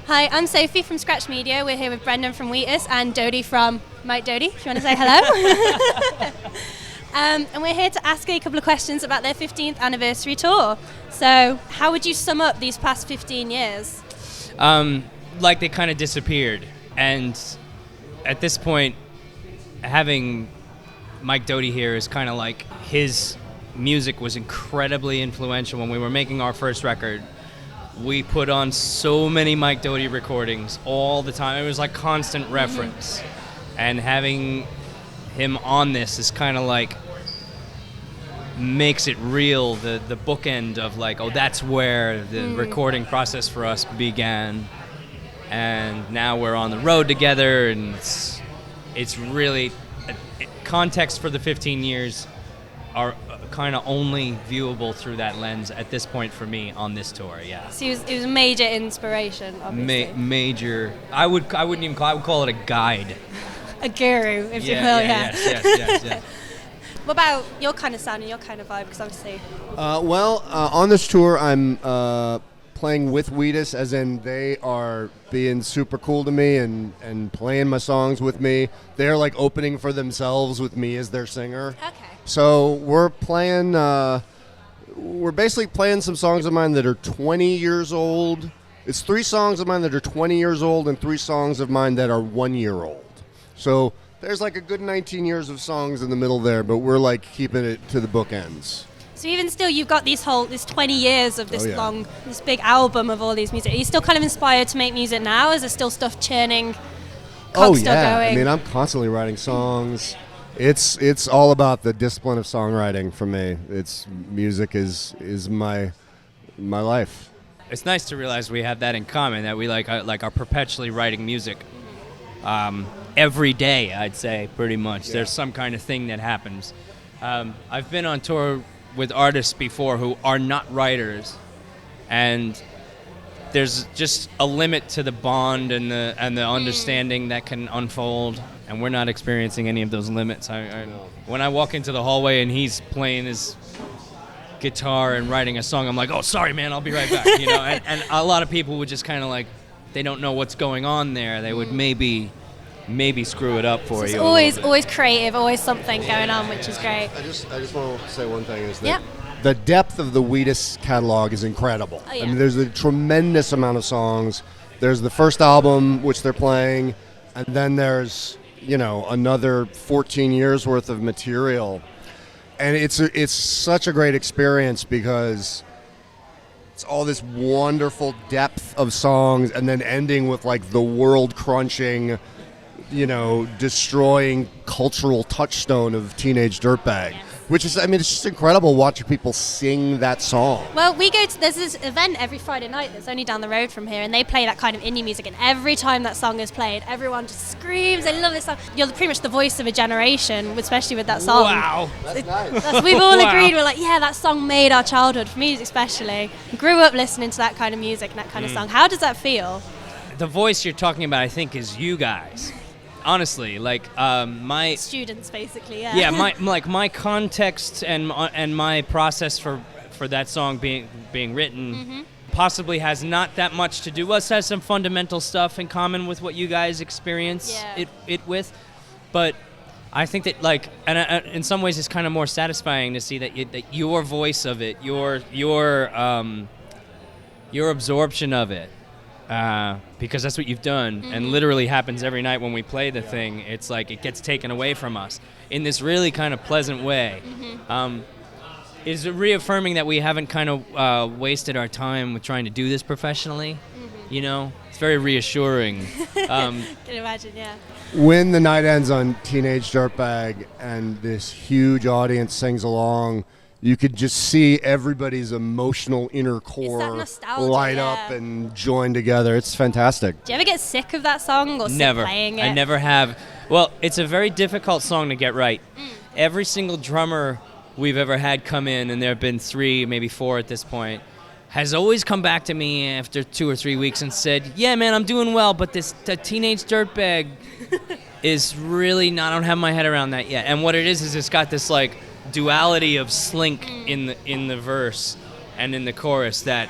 Hi, I'm Sophie from Scratch Media. We're here with Brendan from Wheatus and Doughty from Mike Doughty, if you want to say hello. And we're here to ask you a couple of questions about their 15th anniversary tour. So, how would you sum up these past 15 years? Like they kind of disappeared. And at this point, having Mike Doughty here is kind of like his music was incredibly influential. When we were making our first record, we put on so many Mike Doughty recordings all the time. It was like constant reference. And having him on this is kind of like makes it real, the bookend of like, oh, that's where the recording process for us began. And now we're on the road together, and it's really context for the 15 years are kind of only viewable through that lens at this point for me on this tour. Yeah. So it was a major inspiration, obviously. Major. I wouldn't even call. I would call it a guide. A guru, if you will. Yeah. Yes. What about your kind of sound and your kind of vibe? Because obviously. On this tour, I'm playing with Wheatus, as in they are being super cool to me and playing my songs with me. They're like opening for themselves with me as their singer. Okay. So we're playing, we're basically playing some songs of mine that are 20 years old. It's 3 songs of mine that are 20 years old and 3 songs of mine that are 1 year old. So there's like a good 19 years of songs in the middle there, but we're like keeping it to the bookends. So even still, you've got this 20 years of this this big album of all these music. Are you still kind of inspired to make music now? Is there still stuff churning? Still going? I mean, I'm constantly writing songs. It's all about the discipline of songwriting for me. Music is my life. It's nice to realize we have that in common, that we are perpetually writing music. Every day, I'd say, pretty much. Yeah. There's some kind of thing that happens. I've been on tour with artists before who are not writers, and there's just a limit to the bond and the understanding that can unfold, and we're not experiencing any of those limits. When I walk into the hallway and he's playing his guitar and writing a song, I'm like, oh, sorry, man, I'll be right back. And a lot of people would just kind of like, they don't know what's going on there. They would maybe screw it up for you. It's always creative, always something going on, which is great. I just want to say one thing, is that the depth of the Wheatus catalog is incredible. Oh, yeah. I mean, there's a tremendous amount of songs. There's the first album, which they're playing, and then there's, another 14 years worth of material. And it's such a great experience because it's all this wonderful depth of songs, and then ending with like the world-crunching, destroying cultural touchstone of Teenage Dirtbag, which is, it's just incredible watching people sing that song. Well, there's this event every Friday night that's only down the road from here, and they play that kind of indie music, and every time that song is played, everyone just screams, I love this song. You're pretty much the voice of a generation, especially with that song. Wow. That's nice. We've all agreed, we're like, yeah, that song made our childhood, for me especially. Grew up listening to that kind of music and that kind of song. How does that feel? The voice you're talking about, I think, is you guys. Honestly, my students, basically, yeah. Yeah, my context and my process for that song being written possibly has not that much to do. Well, it has some fundamental stuff in common with what you guys experience it with, but I think that in some ways it's kind of more satisfying to see that your voice of it, your absorption of it. Because that's what you've done, and literally happens every night when we play the thing. It's like it gets taken away from us in this really kind of pleasant way. It's reaffirming that we haven't kind of wasted our time with trying to do this professionally. It's very reassuring. Can imagine, yeah. When the night ends on Teenage Dirtbag and this huge audience sings along, you could just see everybody's emotional inner core light up and join together. It's fantastic. Do you ever get sick of that song or never playing it? I never have. Well, it's a very difficult song to get right. Every single drummer we've ever had come in, and there have been 3, maybe 4 at this point, has always come back to me after 2 or 3 weeks and said, yeah, man, I'm doing well, but the Teenage Dirtbag is really not, I don't have my head around that yet. And what it is it's got this duality of slink in the verse and in the chorus that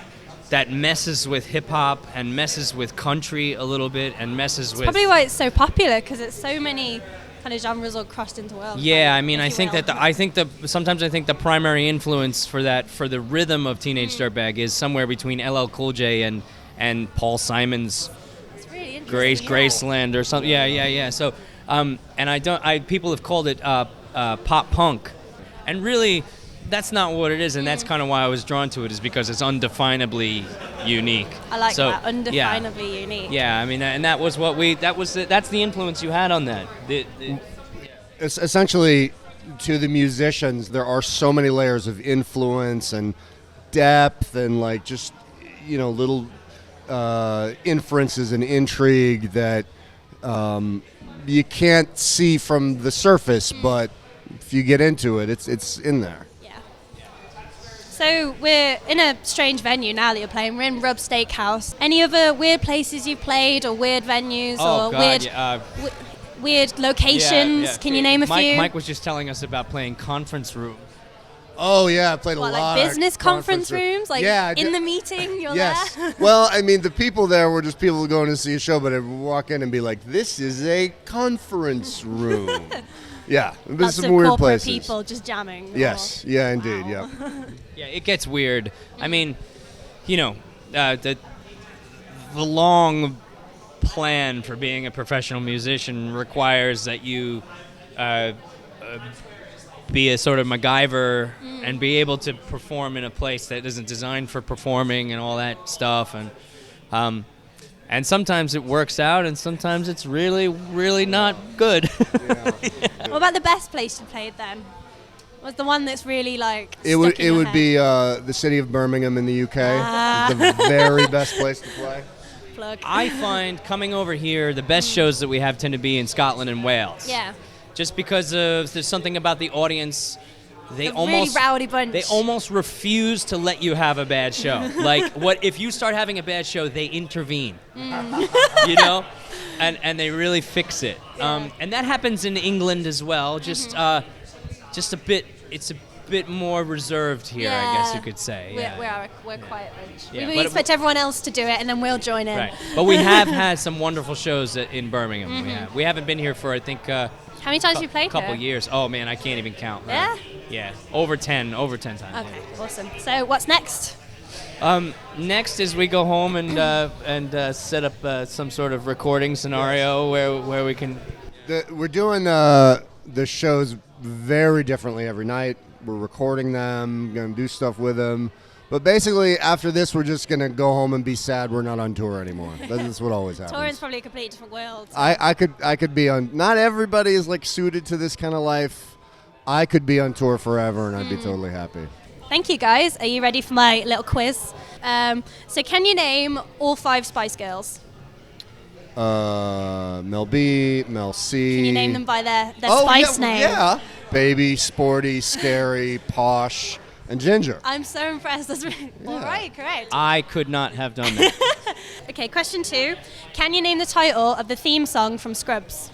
that messes with hip hop and messes with country a little bit and messes with. Probably why it's so popular, because it's so many kind of genres all crossed into one. Yeah, I mean, sometimes I think the primary influence for the rhythm of Teenage Dirtbag is somewhere between LL Cool J and Paul Simon's Really interesting. Graceland or something. Yeah. So, and people have called it pop punk, and really, that's not what it is, and that's kind of why I was drawn to it, is because it's undefinably unique. I like that, undefinably unique. Yeah, I mean, and that's the influence you had on that. It's essentially, to the musicians, there are so many layers of influence and depth and like just little inferences and intrigue that you can't see from the surface, but if you get into it, it's in there. So we're in a strange venue now that you're playing. We're in Rub Steakhouse. Any other weird places you've played, or weird venues, weird locations? Yeah. Can you name a few? Mike was just telling us about playing conference room. Oh yeah, I played a lot. Like business conference rooms, like in the meeting, you're there. Well, I mean, the people there were just people going to see a show, but I'd walk in and be like, "This is a conference room." Yeah, there's Lots some of weird corporate places. people just jamming. Yes, yeah, indeed, Wow. yeah. Yeah, it gets weird. I mean, the long plan for being a professional musician requires that you be a sort of MacGyver and be able to perform in a place that isn't designed for performing and all that stuff, and sometimes it works out, and sometimes it's really, really not good. What about the best place you played then? What's the one that's really like? It would be the city of Birmingham in the UK. The very best place to play. Plug. I find coming over here, the best shows that we have tend to be in Scotland and Wales. Yeah. Just because there's something about the audience. They really rowdy bunch. They almost refuse to let you have a bad show. Like, what if you start having a bad show, they intervene. And they really fix it. Yeah. And that happens in England as well. Just a bit. It's a bit more reserved here, I guess you could say. We're quiet bunch. Yeah, we expect everyone else to do it, and then we'll join in. Right. But we have had some wonderful shows in Birmingham. We haven't been here for, I think, how many times have you played a couple here? years. Oh man, I can't even count. Yeah? Yeah, over 10 times. Okay, awesome. So what's next? Next is we go home and set up some sort of recording scenario where we can. We're doing the shows very differently every night. We're recording them, going to do stuff with them. But basically, after this, we're just going to go home and be sad we're not on tour anymore. That's what always happens. Touring's probably a completely different world. I could be on. Not everybody is like suited to this kind of life. I could be on tour forever, and I'd be totally happy. Thank you, guys. Are you ready for my little quiz? So can you name all 5 Spice Girls? Mel B, Mel C. Can you name them by their spice name? Yeah. Baby, sporty, scary, posh, and ginger. I'm so impressed. That's really... All right, correct. I could not have done that. Okay, question 2. Can you name the title of the theme song from Scrubs?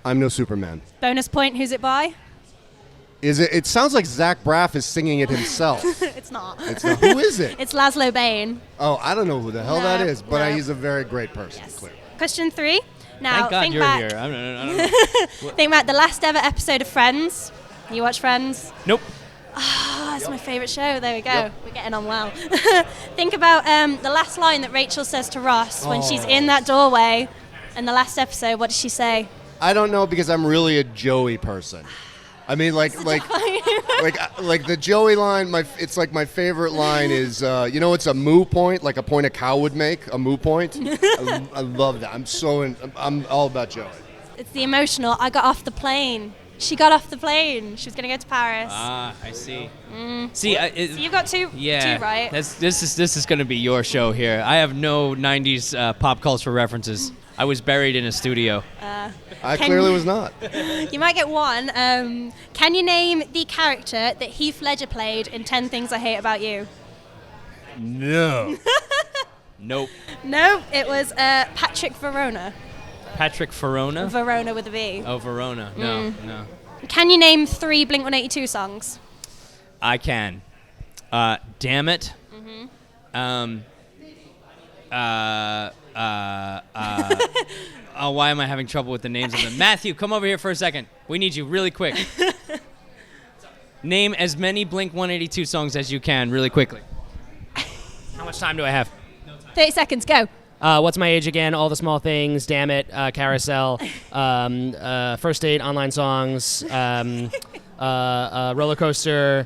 I'm No Superman. Bonus point, who's it by? Is it? It sounds like Zach Braff is singing it himself. It's not. It's not. Who is it? It's Laszlo Bain. Oh, I don't know who the hell that is, but no. he's a very great person. Yes. Clearly. Question 3. Now, Thank God think you're back. here. I don't know. Think about the last ever episode of Friends. You watch Friends? Nope. Oh, it's my favourite show. There we go. Yep. We're getting on well. Think about the last line that Rachel says to Ross when she's in that doorway. In the last episode, what does she say? I don't know because I'm really a Joey person. I mean, like the Joey line. It's like my favorite line is, it's a moo point, like a point a cow would make, a moo point. I love that. I'm all about Joey. It's the emotional. I got off the plane. She got off the plane. She was going to go to Paris. Ah, I see. See, so you've got two right. This is going to be your show here. I have no '90s pop culture references. I was buried in a studio. I clearly was not. You might get one. Can you name the character that Heath Ledger played in 10 Things I Hate About You? No. Nope. No, it was Patrick Verona. Patrick Verona? Verona with a V. Oh, Verona. No. Can you name 3 Blink-182 songs? I can. Damn It. Oh, why am I having trouble with the names of them? Matthew, come over here for a second. We need you really quick. Name as many Blink-182 songs as you can really quickly. How much time do I have? 30 seconds, go. What's My Age Again? All the Small Things. Damn It. Carousel. First Date. Online Songs. Roller Coaster.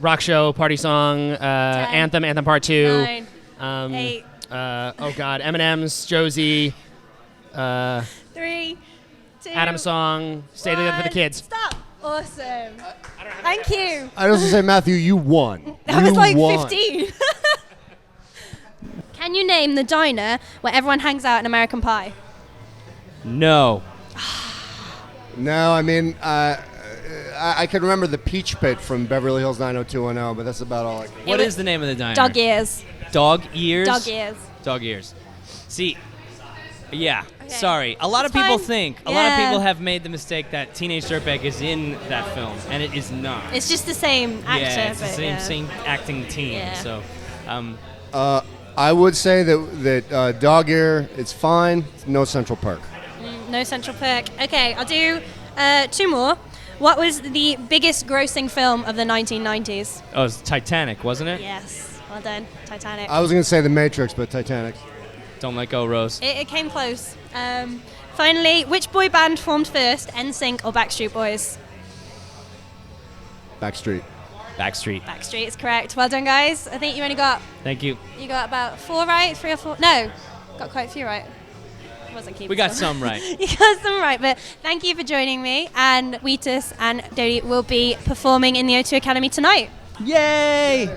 Rock Show. Party Song. Anthem. Anthem Part 2. 9, 8. Oh God. M&M's. Josie. 3, 2. Adam Song. Stay Together for the 1. Kids. Stop. Awesome. Thank you. I was gonna say, Matthew, you won. That was You like won. 15. Can you name the diner where everyone hangs out in American Pie? No. No, I mean, I can remember the Peach Pit from Beverly Hills 90210, but that's about all I can. What is the name of the diner? Dog Ears. Dog Ears? Dog Ears. Dog Ears. See, yeah, Okay. sorry. A lot of It's people fine. think, a lot of Yeah. people have made the mistake that Teenage Dirtbag is in that film, and it is not. It's just the same actor. yeah, it's the but same, yeah. same acting team. Yeah. So, I would say that Dog Ear, it's fine. No Central Park. No Central Perk. Okay, I'll do 2 more. What was the biggest grossing film of the 1990s? oh, it's Titanic, wasn't it? Yes, well done, Titanic. I was gonna say The Matrix, but Titanic. Don't Let Go, Rose. It came close. Finally, which boy band formed first, NSYNC or Backstreet Boys? Backstreet. Backstreet. Backstreet is correct. Well done, guys. I think you only got Thank you. about 4 right, 3 or 4. No, got quite a few right. I wasn't keeping We got score. some right. You got some right, but thank you for joining me. And Wheatus and Doughty will be performing in the O2 Academy tonight. Yay!